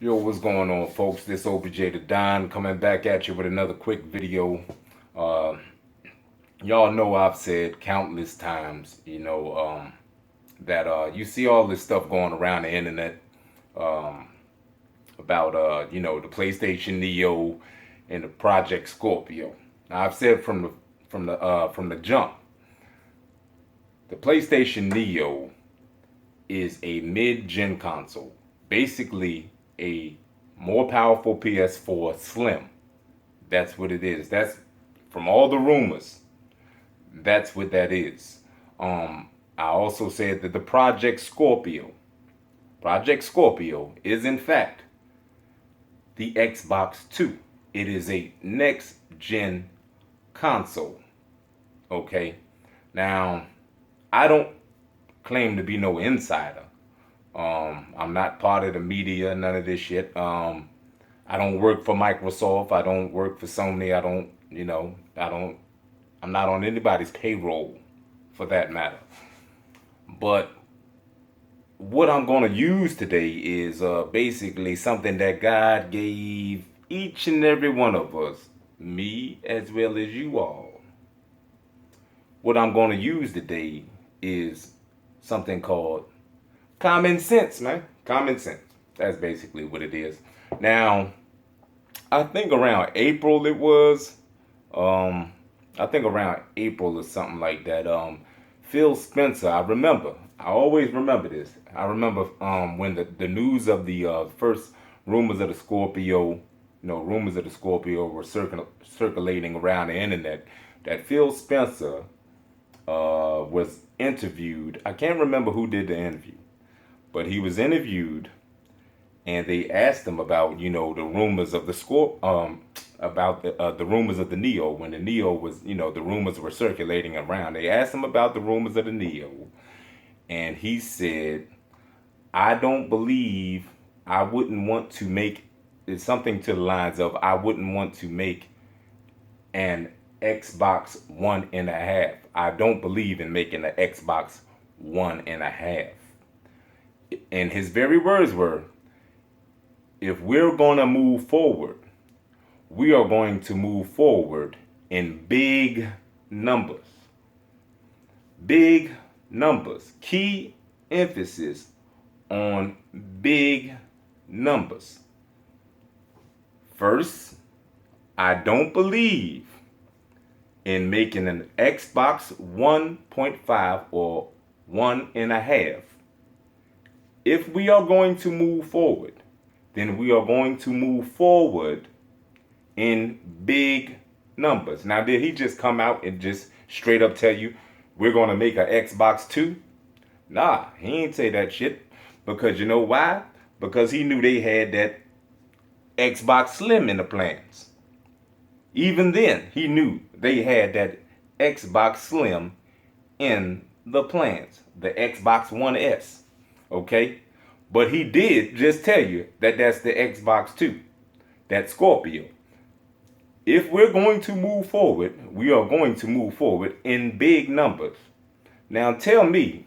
Yo, what's going on, folks? This OBJ the Don coming back at you with another quick video. Uh, y'all know I've said countless times, that you see all this stuff going around the internet um, about, the PlayStation Neo and the Project Scorpio. Now, I've said from the jump, the PlayStation Neo is a mid-gen console, basically a more powerful PS4 Slim. That's what it is. That's from all the rumors. That's what that is. I also said that the Project Scorpio is in fact the Xbox 2. It is a next gen console. Okay. Now, I don't claim to be no insider. I'm not part of the media, none of this shit. I don't work for Microsoft. I don't work for Sony. I'm not on anybody's payroll for that matter. But what I'm going to use today is basically something that God gave each and every one of us, me as well as you all. What I'm going to use today is something called common sense, man. Common sense. That's basically what it is. Now, I think around April it was. I think around April or something like that. Phil Spencer, I always remember this. I remember when the news of the first rumors of the Scorpio, rumors of the Scorpio were circulating around the internet, that Phil Spencer was interviewed. I can't remember who did the interview, but he was interviewed, and they asked him about the rumors of the about the rumors of the Neo, when the Neo was, the rumors were circulating around. They asked him about the rumors of the Neo, and he said, I don't believe, I wouldn't want to make, it's something to the lines of, I wouldn't want to make an Xbox 1.5. I don't believe in making an Xbox 1.5. And his very words were, if we're going to move forward, we are going to move forward in big numbers. Big numbers. Key emphasis on big numbers. First, I don't believe in making an Xbox 1.5 or 1.5. If we are going to move forward, then we are going to move forward in big numbers. Now, did he just come out and just straight up tell you we're going to make an Xbox 2? Nah, he ain't say that shit. Because you know why? Because he knew they had that Xbox Slim in the plans. Even then, he knew they had that Xbox Slim in the plans, the Xbox One S. Okay? But he did just tell you that that's the Xbox 2, that Scorpio. If we're going to move forward, we are going to move forward in big numbers. Now tell me,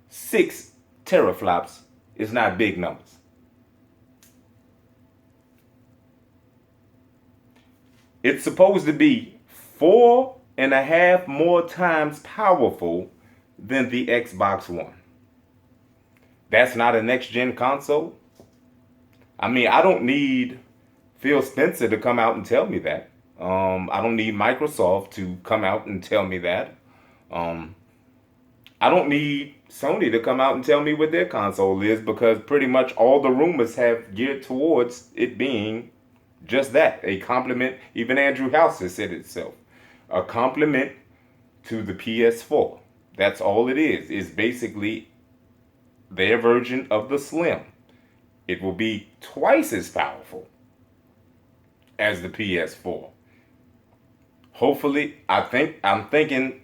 6 teraflops is not big numbers. It's supposed to be 4.5 more times powerful than the Xbox One. That's not a next-gen console? I mean, I don't need Phil Spencer to come out and tell me that. I don't need Microsoft to come out and tell me that. I don't need Sony to come out and tell me what their console is, because pretty much all the rumors have geared towards it being just that, a compliment. Even Andrew House has said it itself. A compliment to the PS4. That's all it is. It's basically their version of the Slim. It will be twice as powerful as the PS4. Hopefully, I'm thinking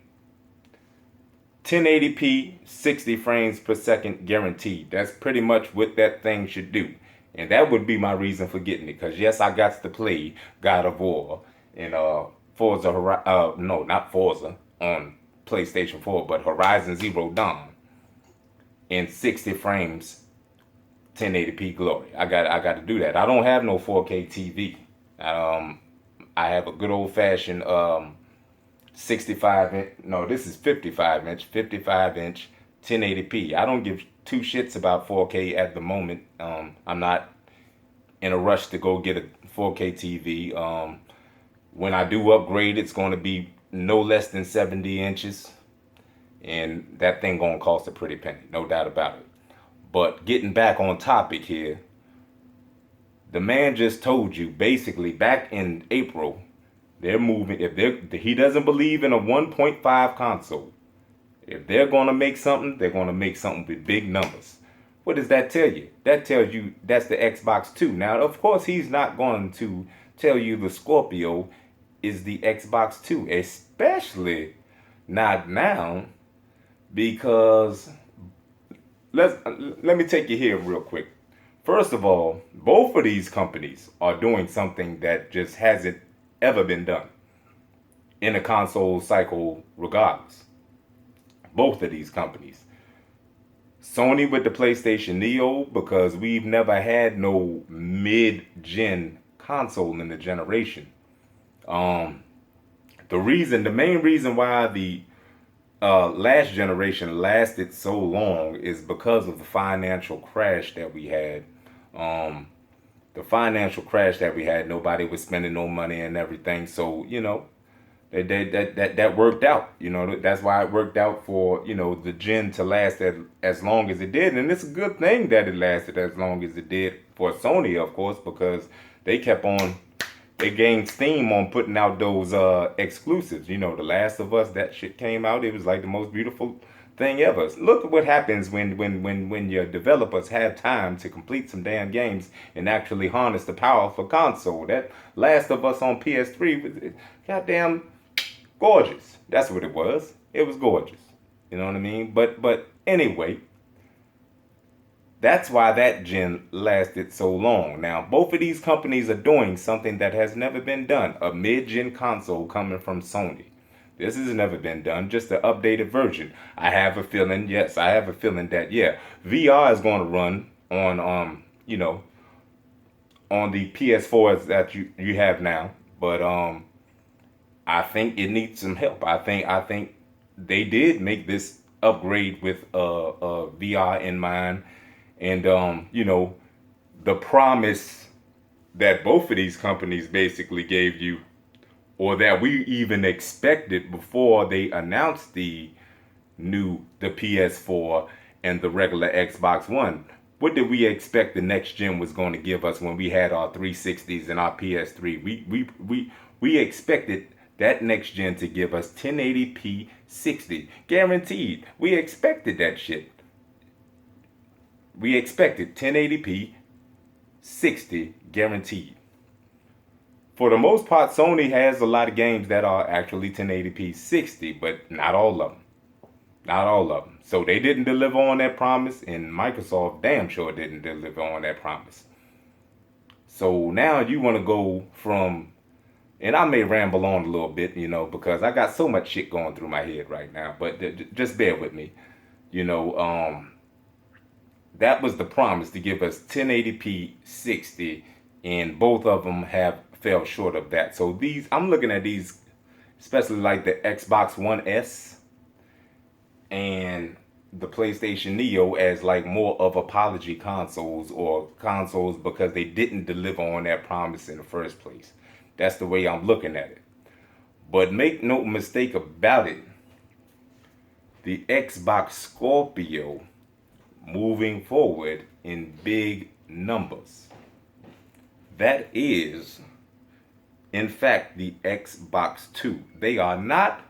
1080p, 60 frames per second guaranteed. That's pretty much what that thing should do. And that would be my reason for getting it. Because yes, I got to play God of War and Forza, no, not Forza, on PlayStation 4, but Horizon Zero Dawn in 60 frames 1080p glory. I got to do that. I don't have no 4K TV. I have a good old fashioned 65 inch. No, this is 55 inch 1080p. I don't give two shits about 4K at the moment. I'm not in a rush to go get a 4K TV. When I do upgrade, it's going to be no less than 70 inches, and that thing gonna cost a pretty penny, no doubt about it. But getting back on topic here, the man just told you basically back in April, they're moving. He doesn't believe in a 1.5 console. If they're gonna make something, they're gonna make something with big numbers. What does that tell you? That tells you that's the Xbox 2. Now, of course, he's not going to tell you the Scorpio is the Xbox 2, especially not now, because let me take you here real quick. First of all, both of these companies are doing something that just hasn't ever been done in a console cycle regardless. Both of these companies. Sony with the PlayStation Neo, because we've never had no mid-gen console in the generation. The main reason why the last generation lasted so long is because of the financial crash that we had. The financial crash that we had, nobody was spending no money and everything. So, that worked out. That's why it worked out for, the gen to last as long as it did. And it's a good thing that it lasted as long as it did for Sony, of course, because they gained steam on putting out those exclusives. The Last of Us, that shit came out. It was like the most beautiful thing ever. Look at what happens when your developers have time to complete some damn games and actually harness the power for console. That Last of Us on PS3 was goddamn gorgeous. That's what it was. It was gorgeous. You know what I mean? But anyway, that's why that gen lasted so long. Now, both of these companies are doing something that has never been done. A mid-gen console coming from Sony. This has never been done, just an updated version. I have a feeling that, yeah, VR is going to run on, on the PS4s that you have now. But I think it needs some help. I think they did make this upgrade with VR in mind. And, the promise that both of these companies basically gave you, or that we even expected before they announced the PS4 and the regular Xbox One. What did we expect the next gen was going to give us when we had our 360s and our PS3? We expected that next gen to give us 1080p 60 guaranteed. We expected that shit. We expected 1080p 60 guaranteed. For the most part, Sony has a lot of games that are actually 1080p 60, but not all of them. Not all of them. So they didn't deliver on that promise, and Microsoft damn sure didn't deliver on that promise. So now you want to go from, and I may ramble on a little bit, because I got so much shit going through my head right now, but just bear with me. That was the promise, to give us 1080p 60, and both of them have fell short of that. So I'm looking at these, especially like the Xbox One S and the PlayStation Neo, as like more of apology consoles, or consoles because they didn't deliver on that promise in the first place. That's the way I'm looking at it. But make no mistake about it, the Xbox Scorpio moving forward in big numbers. That is, in fact, the Xbox 2. They are not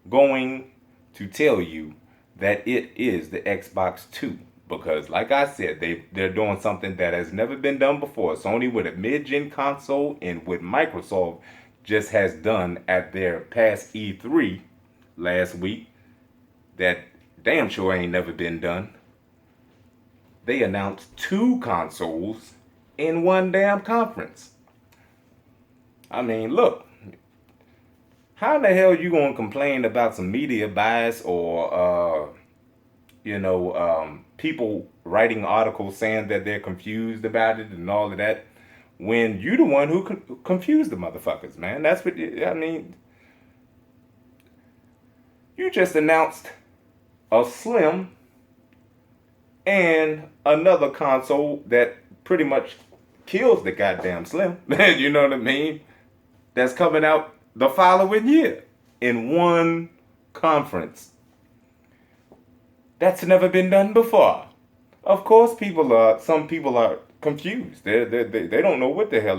going to tell you that it is the Xbox 2, because, like I said, they're doing something that has never been done before. Sony with a mid-gen console, and what Microsoft just has done at their past E3 last week, that damn sure ain't never been done. They announced 2 consoles in one damn conference. I mean, look, how the hell you gonna complain about some media bias, or people writing articles saying that they're confused about it and all of that, when you the one who confused the motherfuckers, man. That's what I mean. You just announced a Slim and another console that pretty much kills the goddamn Slim. You know what I mean? That's coming out the following year in one conference. That's never been done before. Of course, some people are confused. They don't know what the hell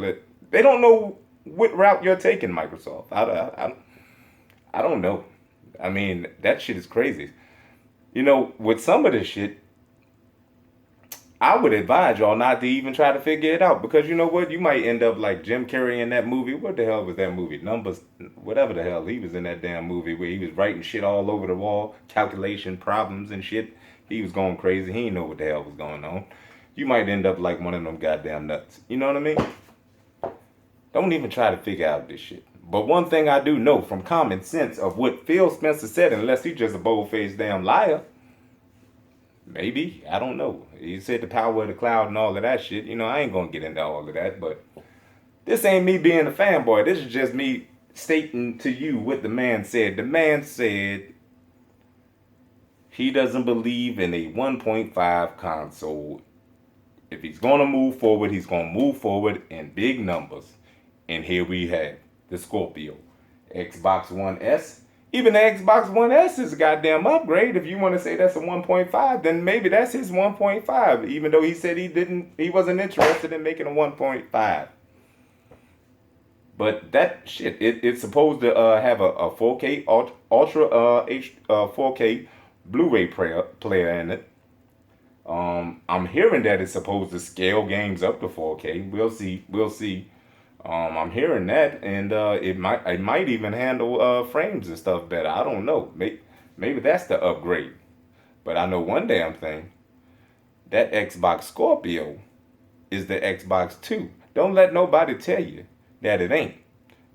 they don't know what route you're taking, Microsoft. I don't know. I mean, that shit is crazy. With some of this shit, I would advise y'all not to even try to figure it out, because you know what? You might end up like Jim Carrey in that movie. What the hell was that movie? Numbers, whatever the hell. He was in that damn movie where he was writing shit all over the wall, calculation problems and shit. He was going crazy. He didn't know what the hell was going on. You might end up like one of them goddamn nuts. You know what I mean? Don't even try to figure out this shit. But one thing I do know from common sense of what Phil Spencer said, unless he's just a bold-faced damn liar, maybe, I don't know. He said the power of the cloud and all of that shit. I ain't gonna get into all of that, but this ain't me being a fanboy. This is just me stating to you what the man said. The man said he doesn't believe in a 1.5 console. If he's gonna move forward, he's gonna move forward in big numbers. And here we have the Scorpio, Xbox One S. Even the Xbox One S is a goddamn upgrade. If you want to say that's a 1.5, then maybe that's his 1.5. Even though he said he wasn't interested in making a 1.5. But that shit, it's supposed to have a 4K ultra 4K Blu-ray player in it. I'm hearing that it's supposed to scale games up to 4K. We'll see. I'm hearing that, and it might even handle frames and stuff better. I don't know. Maybe that's the upgrade. But I know one damn thing. That Xbox Scorpio is the Xbox 2. Don't let nobody tell you that it ain't.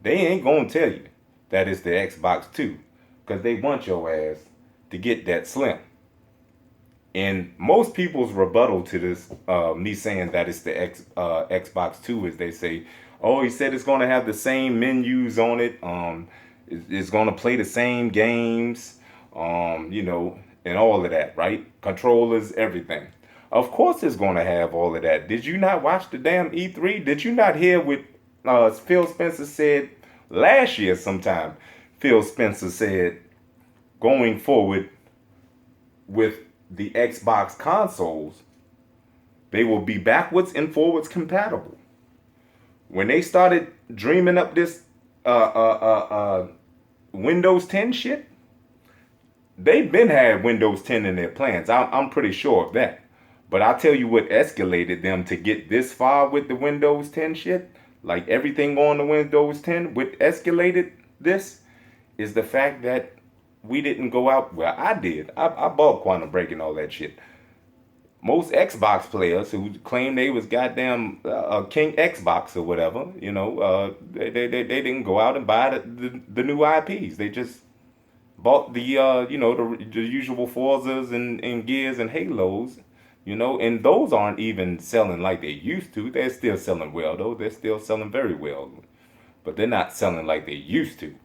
They ain't gonna tell you that it's the Xbox 2, because they want your ass to get that Slim. And most people's rebuttal to this, me saying that it's the Xbox 2, is they say, oh, he said it's going to have the same menus on it. It's going to play the same games, and all of that, right? Controllers, everything. Of course it's going to have all of that. Did you not watch the damn E3? Did you not hear what Phil Spencer said last year sometime? Phil Spencer said, going forward with the Xbox consoles, they will be backwards and forwards compatible. When they started dreaming up this Windows 10 shit, they've been had Windows 10 in their plans. I'm pretty sure of that. But I'll tell you what escalated them to get this far with the Windows 10 shit, like everything on the Windows 10, what escalated this is the fact that we didn't go out. Well, I did. I bought Quantum Break and all that shit. Most Xbox players who claimed they was goddamn King Xbox or whatever, they didn't go out and buy the new IPs. They just bought the usual Forzas and Gears and Halos, and those aren't even selling like they used to. They're still selling well, though. They're still selling very well, but they're not selling like they used to.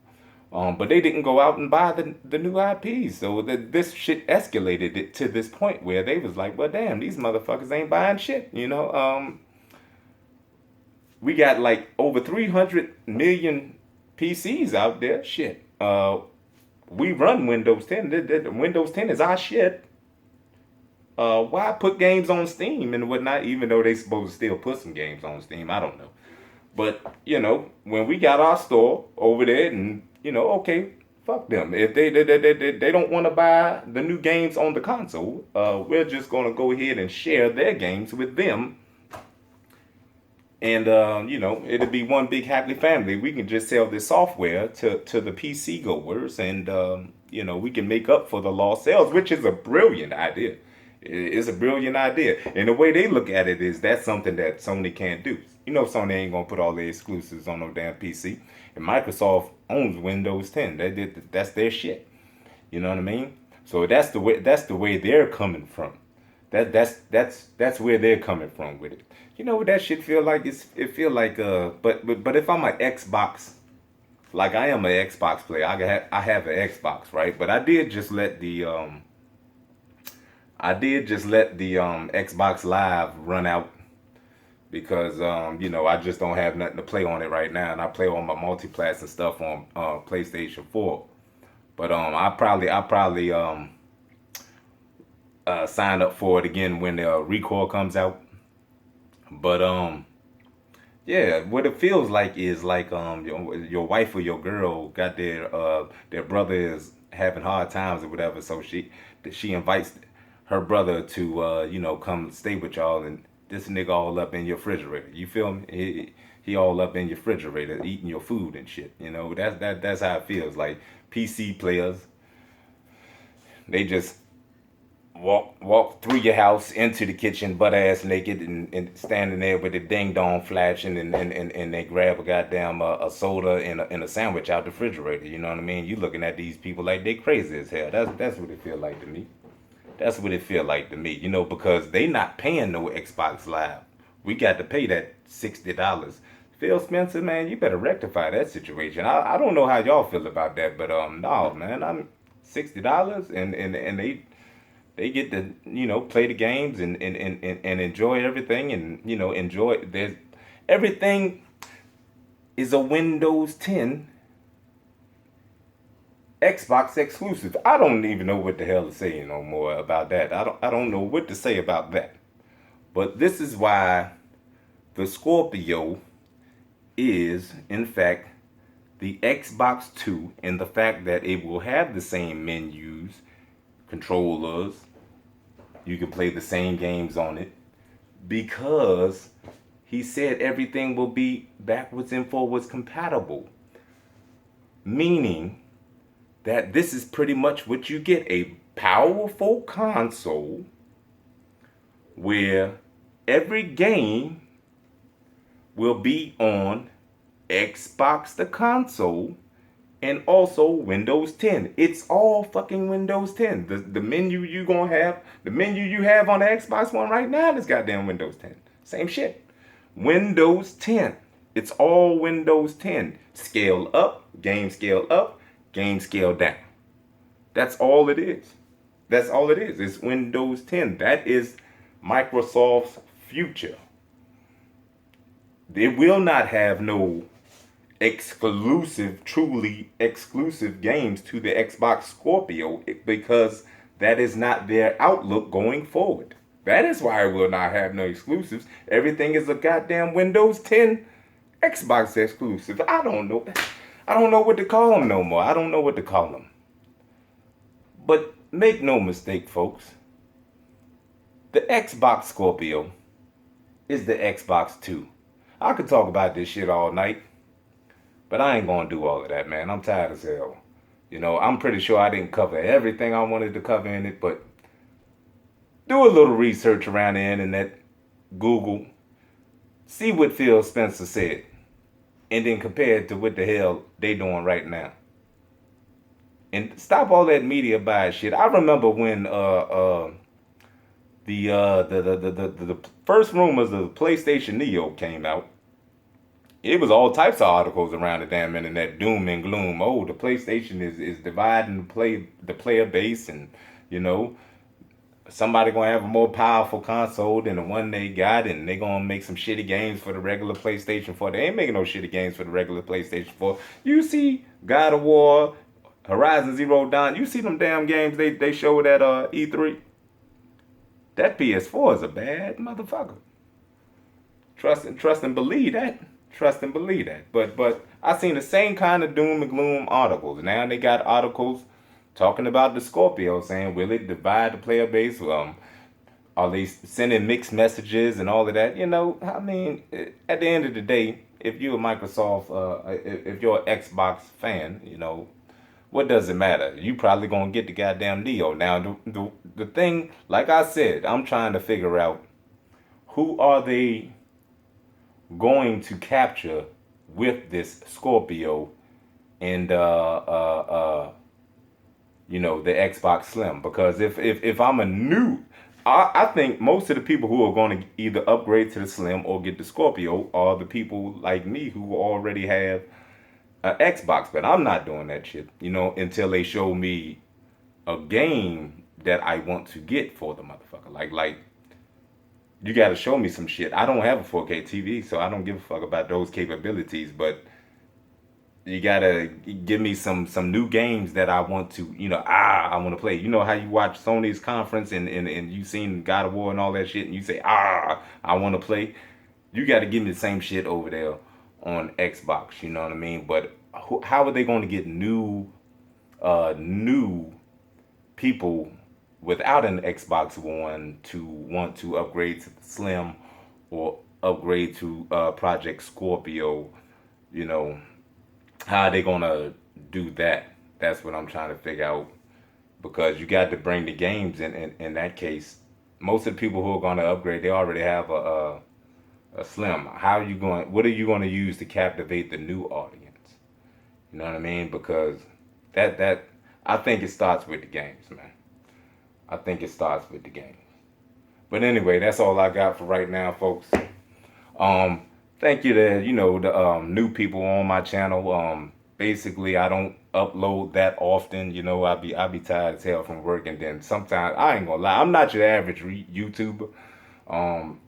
But they didn't go out and buy the new IPs. So this shit escalated it to this point where they was like, well, damn, these motherfuckers ain't buying shit, We got like over 300 million PCs out there. Shit. We run Windows 10. The Windows 10 is our shit. Why put games on Steam and whatnot, even though they supposed to still put some games on Steam? I don't know. But, when we got our store over there and, okay, fuck them. If they don't want to buy the new games on the console, we're just going to go ahead and share their games with them. And, it'll be one big happy family. We can just sell this software to the PC goers and, we can make up for the lost sales, which is a brilliant idea. It's a brilliant idea. And the way they look at it is that's something that Sony can't do. Sony ain't going to put all the exclusives on no damn PC. And Microsoft owns Windows 10. That's their shit. You know what I mean? So that's the way they're coming from. That's where they're coming from with it. You know what that shit feel like? It feel like but if I'm an Xbox, like I am an Xbox player, I have an Xbox, right? But I did just let the Xbox Live run out because I just don't have nothing to play on it right now, and I play all my multiplats and stuff on PlayStation 4. But I probably sign up for it again when the Recall comes out. But yeah, what it feels like is like your wife or your girl got their brother is having hard times or whatever, so she invites her brother to come stay with y'all, and this nigga all up in your refrigerator. You feel me? He all up in your refrigerator eating your food and shit. That's how it feels like. PC players, they just walk through your house into the kitchen butt ass naked, and standing there with the ding dong flashing, and they grab a goddamn a soda and a sandwich out the refrigerator. You know what I mean? You looking at these people like they crazy as hell. That's what it feel like to me. That's what it feel like to me. Because they not paying no Xbox Live. We got to pay that $60. Phil Spencer, man, you better rectify that situation. I don't know how y'all feel about that, but no, man, I'm $60, and they get to play the games and enjoy everything, and enjoy. There's everything is a Windows 10 Xbox exclusive. I don't even know what the hell to say no more about that. I don't know what to say about that. But this is why the Scorpio is in fact the Xbox 2, and the fact that it will have the same menus, controllers, you can play the same games on it, because he said everything will be backwards and forwards compatible. Meaning that this is pretty much what you get: a powerful console where every game will be on Xbox the console, and also Windows 10. It's all fucking Windows 10. The menu the menu you have on the Xbox One right now is goddamn Windows 10. Same shit. Windows 10. It's all Windows 10. Scale up, game scale down. That's all it is. That's all it is. It's Windows 10. That is Microsoft's future. They will not have no truly exclusive games to the Xbox Scorpio, because that is not their outlook going forward. That is why it will not have no exclusives. Everything is a goddamn Windows 10 Xbox exclusive. I don't know. I don't know what to call them no more. I don't know what to call them. But make no mistake, folks. The Xbox Scorpio is the Xbox 2. I could talk about this shit all night, but I ain't gonna do all of that, man. I'm tired as hell. I'm pretty sure I didn't cover everything I wanted to cover in it, but do a little research around the internet, Google, see what Phil Spencer said, and then compare it to what the hell they doing right now. And stop all that media bias shit. I remember when the first rumors of the PlayStation Neo came out. It was all types of articles around the damn internet, doom and gloom. Oh, the PlayStation is dividing the player base, and somebody gonna have a more powerful console than the one they got, and they gonna make some shitty games for the regular PlayStation 4. They ain't making no shitty games for the regular PlayStation 4. You see God of War, Horizon Zero Dawn. You see them damn games they showed at E3. That PS4 is a bad motherfucker. Trust and believe that. Trust and believe that. But I seen the same kind of doom and gloom articles. Now they got articles talking about the Scorpio, saying, will it divide the player base? Are they sending mixed messages and all of that? I mean, at the end of the day, if you're a Microsoft, if you're an Xbox fan, what does it matter? You probably gonna get the goddamn Neo. Now, the thing, like I said, I'm trying to figure out, who are they going to capture with this Scorpio, and the Xbox Slim. Because if I'm a new, I think most of the people who are going to either upgrade to the Slim or get the Scorpio are the people like me who already have an Xbox. But I'm not doing that shit, until they show me a game that I want to get for the motherfucker. Like you got to show me some shit. I don't have a 4K TV, so I don't give a fuck about those capabilities. But you gotta give me some new games that I want to, I want to play. You know how you watch Sony's conference and you seen God of War and all that shit, and you say, I want to play. You got to give me the same shit over there on Xbox. You know what I mean? But how are they going to get new people without an Xbox One to want to upgrade to the Slim or upgrade to Project Scorpio? You know, how are they gonna do that? That's what I'm trying to figure out. Because you got to bring the games in that case. Most of the people who are gonna upgrade, they already have a Slim. How are you going? What are you going to use to captivate the new audience? You know what I mean? Because that I think it starts with the games, man. I think it starts with the games. But anyway, that's all I got for right now, folks. Um, Thank you to the new people on my channel. Basically, I don't upload that often. I be tired as hell from work, and then sometimes I ain't gonna lie, I'm not your average YouTuber. Um,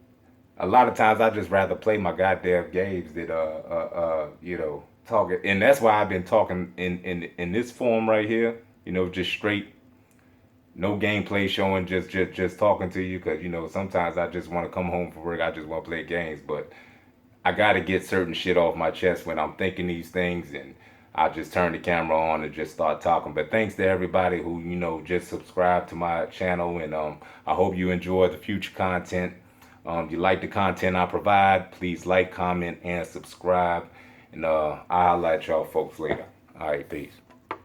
a lot of times I just rather play my goddamn games than talk it, and that's why I've been talking in this form right here. Just straight, no gameplay showing, just talking to you, because sometimes I just want to come home from work. I just want to play games, but I got to get certain shit off my chest when I'm thinking these things, and I just turn the camera on and just start talking. But thanks to everybody who just subscribed to my channel, and I hope you enjoy the future content. You like the content I provide, please like, comment, and subscribe. And I'll let y'all folks later. All right, peace.